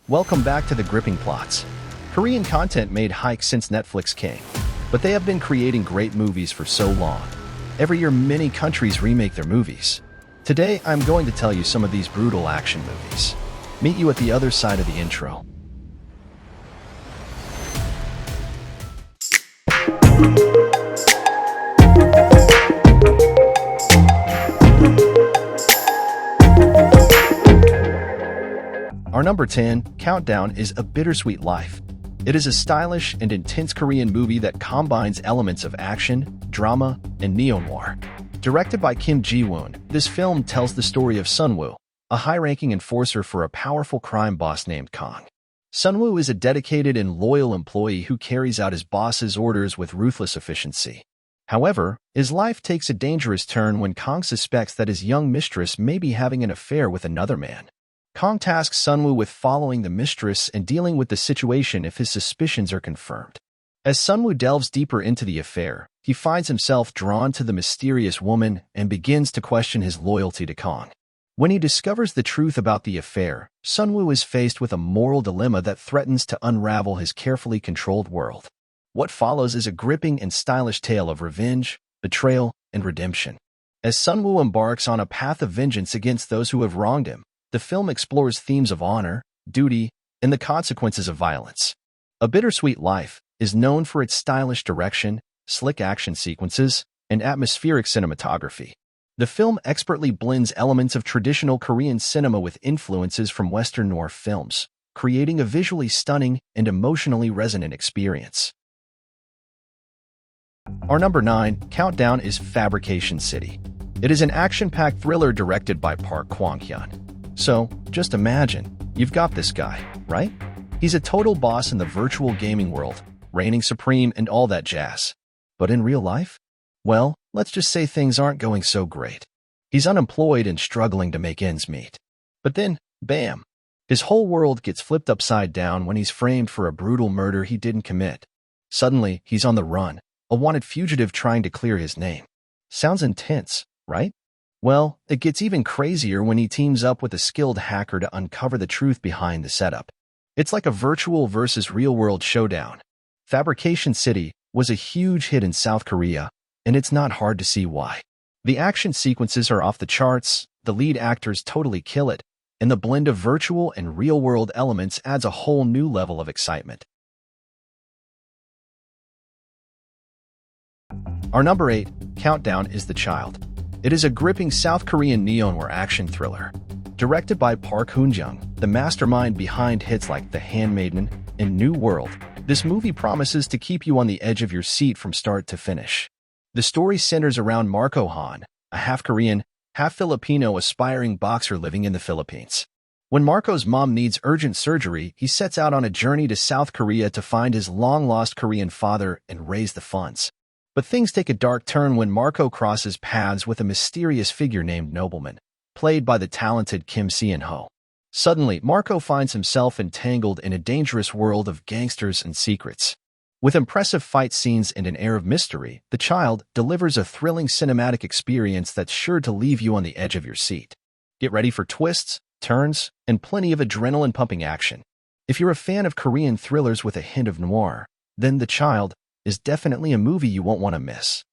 Welcome back to the gripping plots. Korean content made hikes since Netflix came, but they have been creating great movies for so long. Every year, many countries remake their movies. Today, I'm going to tell you some of these brutal action movies. Meet you at the other side of the intro. Our number 10 countdown is A Bittersweet Life. It is a stylish and intense Korean movie that combines elements of action, drama, and neo-noir. Directed by Kim Ji-woon, this film tells the story of Sunwoo, a high-ranking enforcer for a powerful crime boss named Kang. Sunwoo is a dedicated and loyal employee who carries out his boss's orders with ruthless efficiency. However, his life takes a dangerous turn when Kang suspects that his young mistress may be having an affair with another man. Kang tasks Sunwoo with following the mistress and dealing with the situation if his suspicions are confirmed. As Sunwoo delves deeper into the affair, he finds himself drawn to the mysterious woman and begins to question his loyalty to Kang. When he discovers the truth about the affair, Sunwoo is faced with a moral dilemma that threatens to unravel his carefully controlled world. What follows is a gripping and stylish tale of revenge, betrayal, and redemption. As Sunwoo embarks on a path of vengeance against those who have wronged him, the film explores themes of honor, duty, and the consequences of violence. A Bittersweet Life is known for its stylish direction, slick action sequences, and atmospheric cinematography. The film expertly blends elements of traditional Korean cinema with influences from Western noir films, creating a visually stunning and emotionally resonant experience. Our number 9 countdown is Fabrication City. It is an action-packed thriller directed by Park Kwang-hyun. So, just imagine, you've got this guy, right? He's a total boss in the virtual gaming world, reigning supreme and all that jazz. But in real life? Well, let's just say things aren't going so great. He's unemployed and struggling to make ends meet. But then, bam! His whole world gets flipped upside down when he's framed for a brutal murder he didn't commit. Suddenly, he's on the run, a wanted fugitive trying to clear his name. Sounds intense, right? Well, it gets even crazier when he teams up with a skilled hacker to uncover the truth behind the setup. It's like a virtual versus real-world showdown. Fabrication City was a huge hit in South Korea, and it's not hard to see why. The action sequences are off the charts, the lead actors totally kill it, and the blend of virtual and real-world elements adds a whole new level of excitement. Our number 8 countdown is The Child. It is a gripping South Korean neo-noir action thriller. Directed by Park Hoon-jung, the mastermind behind hits like The Handmaiden and New World, this movie promises to keep you on the edge of your seat from start to finish. The story centers around Marco Han, a half-Korean, half-Filipino aspiring boxer living in the Philippines. When Marco's mom needs urgent surgery, he sets out on a journey to South Korea to find his long-lost Korean father and raise the funds. But things take a dark turn when Marco crosses paths with a mysterious figure named Nobleman, played by the talented Kim Seon-ho. Suddenly, Marco finds himself entangled in a dangerous world of gangsters and secrets. With impressive fight scenes and an air of mystery, The Child delivers a thrilling cinematic experience that's sure to leave you on the edge of your seat. Get ready for twists, turns, and plenty of adrenaline-pumping action. If you're a fan of Korean thrillers with a hint of noir, then The Child is definitely a movie you won't want to miss.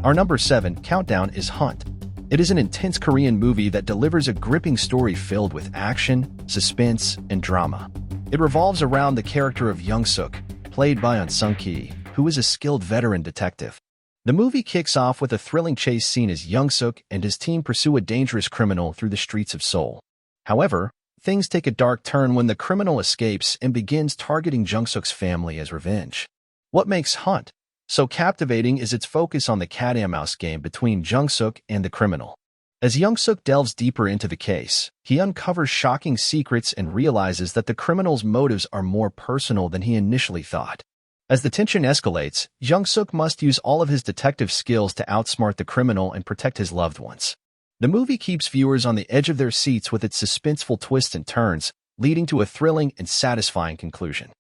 Our number 7 countdown is Hunt. It is an intense Korean movie that delivers a gripping story filled with action, suspense, and drama. It revolves around the character of Young-suk, played by Ahn Sung-ki, who is a skilled veteran detective. The movie kicks off with a thrilling chase scene as Young-suk and his team pursue a dangerous criminal through the streets of Seoul. However, things take a dark turn when the criminal escapes and begins targeting Jung-suk's family as revenge. What makes Hunt so captivating is its focus on the cat-and-mouse game between Jung-suk and the criminal. As Young-suk delves deeper into the case, he uncovers shocking secrets and realizes that the criminal's motives are more personal than he initially thought. As the tension escalates, Young-suk must use all of his detective skills to outsmart the criminal and protect his loved ones. The movie keeps viewers on the edge of their seats with its suspenseful twists and turns, leading to a thrilling and satisfying conclusion.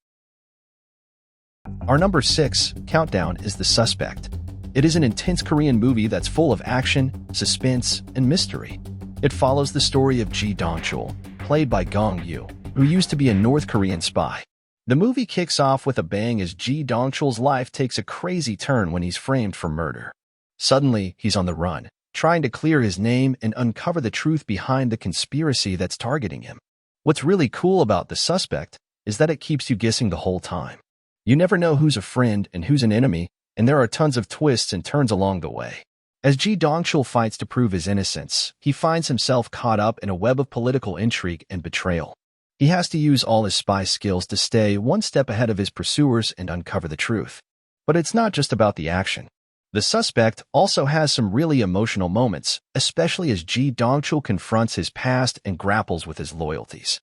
Our number 6 countdown is The Suspect. It is an intense Korean movie that's full of action, suspense, and mystery. It follows the story of Ji Dong-chul, played by Gong Yoo, who used to be a North Korean spy. The movie kicks off with a bang as Ji Dong-chul's life takes a crazy turn when he's framed for murder. Suddenly, he's on the run, trying to clear his name and uncover the truth behind the conspiracy that's targeting him. What's really cool about The Suspect is that it keeps you guessing the whole time. You never know who's a friend and who's an enemy, and there are tons of twists and turns along the way. As Ji Dong-chul fights to prove his innocence, he finds himself caught up in a web of political intrigue and betrayal. He has to use all his spy skills to stay one step ahead of his pursuers and uncover the truth. But it's not just about the action. The Suspect also has some really emotional moments, especially as Ji Dong-chul confronts his past and grapples with his loyalties.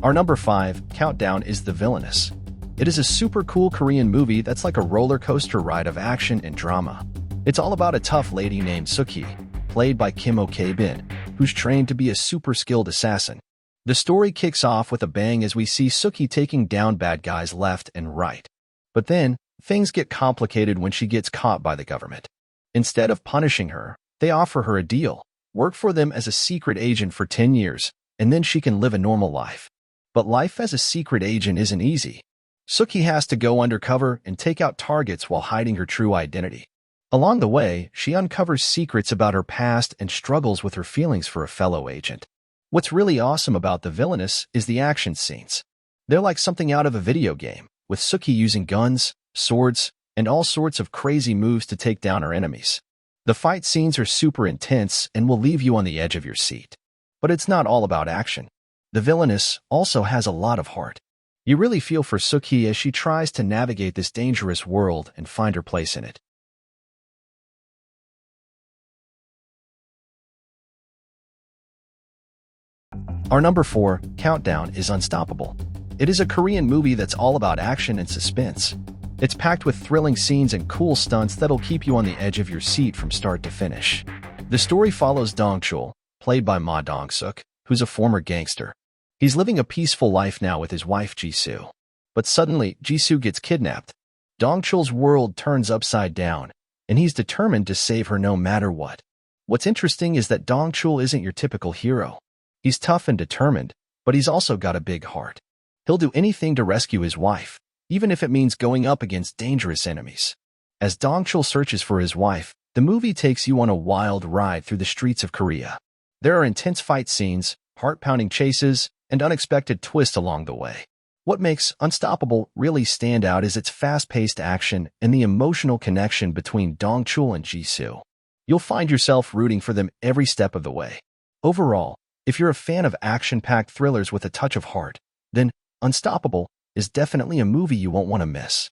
Our number 5 countdown is The Villainess. It is a super cool Korean movie that's like a roller coaster ride of action and drama. It's all about a tough lady named Suk-hee, played by Kim Ok-bin, who's trained to be a super skilled assassin. The story kicks off with a bang as we see Suk-hee taking down bad guys left and right. But then, things get complicated when she gets caught by the government. Instead of punishing her, they offer her a deal: work for them as a secret agent for 10 years, and then she can live a normal life. But life as a secret agent isn't easy. Suk-hee has to go undercover and take out targets while hiding her true identity. Along the way, she uncovers secrets about her past and struggles with her feelings for a fellow agent. What's really awesome about The Villainess is the action scenes. They're like something out of a video game, with Suk-hee using guns, swords, and all sorts of crazy moves to take down her enemies. The fight scenes are super intense and will leave you on the edge of your seat. But it's not all about action. The Villainess also has a lot of heart. You really feel for Suk-hee as she tries to navigate this dangerous world and find her place in it. Our number 4 countdown is Unstoppable. It is a Korean movie that's all about action and suspense. It's packed with thrilling scenes and cool stunts that'll keep you on the edge of your seat from start to finish. The story follows Dong-chul, played by Ma Dong-suk, who's a former gangster. He's living a peaceful life now with his wife Jisoo. But suddenly, Jisoo gets kidnapped. Dong-chul's world turns upside down, and he's determined to save her no matter what. What's interesting is that Dong-chul isn't your typical hero. He's tough and determined, but he's also got a big heart. He'll do anything to rescue his wife, even if it means going up against dangerous enemies. As Dong-chul searches for his wife, the movie takes you on a wild ride through the streets of Korea. There are intense fight scenes, heart-pounding chases, and unexpected twists along the way. What makes Unstoppable really stand out is its fast-paced action and the emotional connection between Dong-chul and Jisoo. You'll find yourself rooting for them every step of the way. Overall, if you're a fan of action-packed thrillers with a touch of heart, then Unstoppable is definitely a movie you won't want to miss.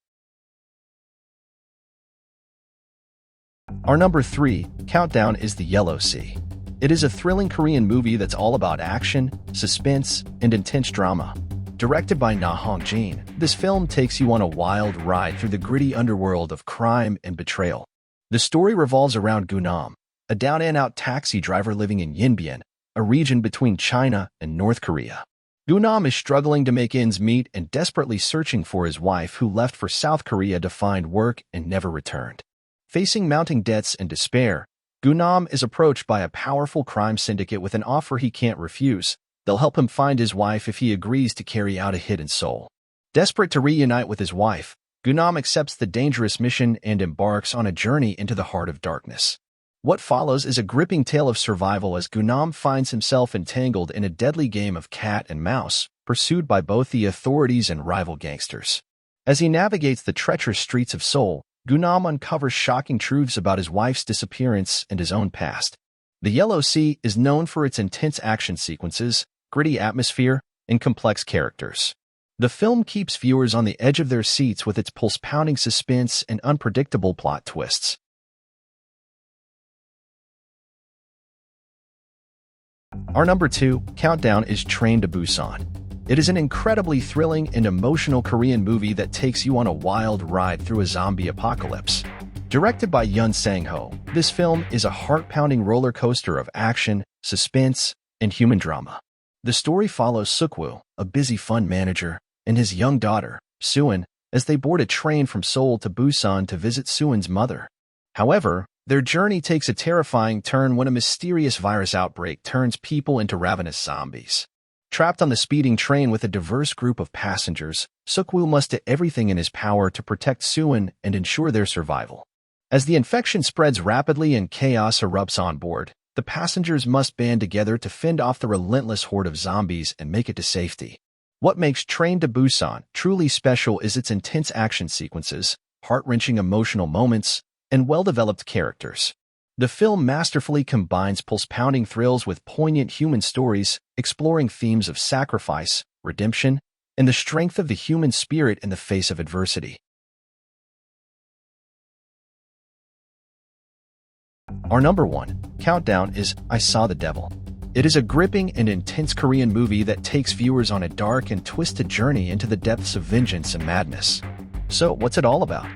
Our number 3 countdown is The Yellow Sea. It is a thrilling Korean movie that's all about action, suspense, and intense drama. Directed by Na Hong-jin, this film takes you on a wild ride through the gritty underworld of crime and betrayal. The story revolves around Gunam, a down-and-out taxi driver living in Yinbian, a region between China and North Korea. Gunam is struggling to make ends meet and desperately searching for his wife who left for South Korea to find work and never returned. Facing mounting debts and despair, Gunam is approached by a powerful crime syndicate with an offer he can't refuse. They'll help him find his wife if he agrees to carry out a hidden soul. Desperate to reunite with his wife, Gunam accepts the dangerous mission and embarks on a journey into the heart of darkness. What follows is a gripping tale of survival as Gunam finds himself entangled in a deadly game of cat and mouse, pursued by both the authorities and rival gangsters. As he navigates the treacherous streets of Seoul, Gunam uncovers shocking truths about his wife's disappearance and his own past. The Yellow Sea is known for its intense action sequences, gritty atmosphere, and complex characters. The film keeps viewers on the edge of their seats with its pulse-pounding suspense and unpredictable plot twists. Our number 2 countdown is Train to Busan. It is an incredibly thrilling and emotional Korean movie that takes you on a wild ride through a zombie apocalypse. Directed by Yoon Sang-ho, this film is a heart-pounding roller coaster of action, suspense, and human drama. The story follows Suk-woo, a busy fund manager, and his young daughter, Suin, as they board a train from Seoul to Busan to visit Suwon's mother. However, their journey takes a terrifying turn when a mysterious virus outbreak turns people into ravenous zombies. Trapped on the speeding train with a diverse group of passengers, Suk-woo must do everything in his power to protect Suwon and ensure their survival. As the infection spreads rapidly and chaos erupts on board, the passengers must band together to fend off the relentless horde of zombies and make it to safety. What makes Train to Busan truly special is its intense action sequences, heart-wrenching emotional moments, and well-developed characters. The film masterfully combines pulse-pounding thrills with poignant human stories, exploring themes of sacrifice, redemption, and the strength of the human spirit in the face of adversity. Our number 1 countdown is I Saw the Devil. It is a gripping and intense Korean movie that takes viewers on a dark and twisted journey into the depths of vengeance and madness. So, what's it all about?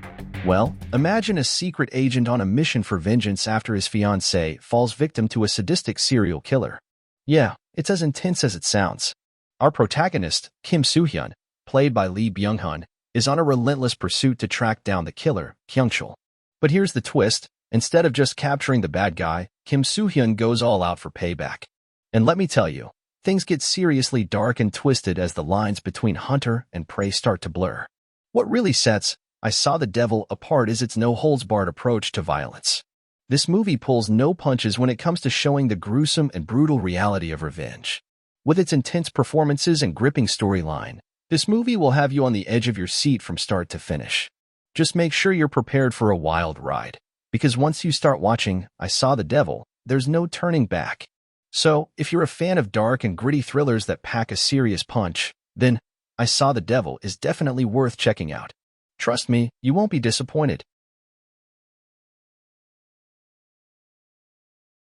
Well, imagine a secret agent on a mission for vengeance after his fiancée falls victim to a sadistic serial killer. Yeah, it's as intense as it sounds. Our protagonist, Kim Soo-hyun, played by Lee Byung-hun, is on a relentless pursuit to track down the killer, Kyung-chul. But here's the twist. Instead of just capturing the bad guy, Kim Soo-hyun goes all out for payback. And let me tell you, things get seriously dark and twisted as the lines between hunter and prey start to blur. What really sets I Saw the Devil apart is its no-holds-barred approach to violence. This movie pulls no punches when it comes to showing the gruesome and brutal reality of revenge. With its intense performances and gripping storyline, this movie will have you on the edge of your seat from start to finish. Just make sure you're prepared for a wild ride, because once you start watching I Saw the Devil, there's no turning back. So, if you're a fan of dark and gritty thrillers that pack a serious punch, then I Saw the Devil is definitely worth checking out. Trust me, you won't be disappointed.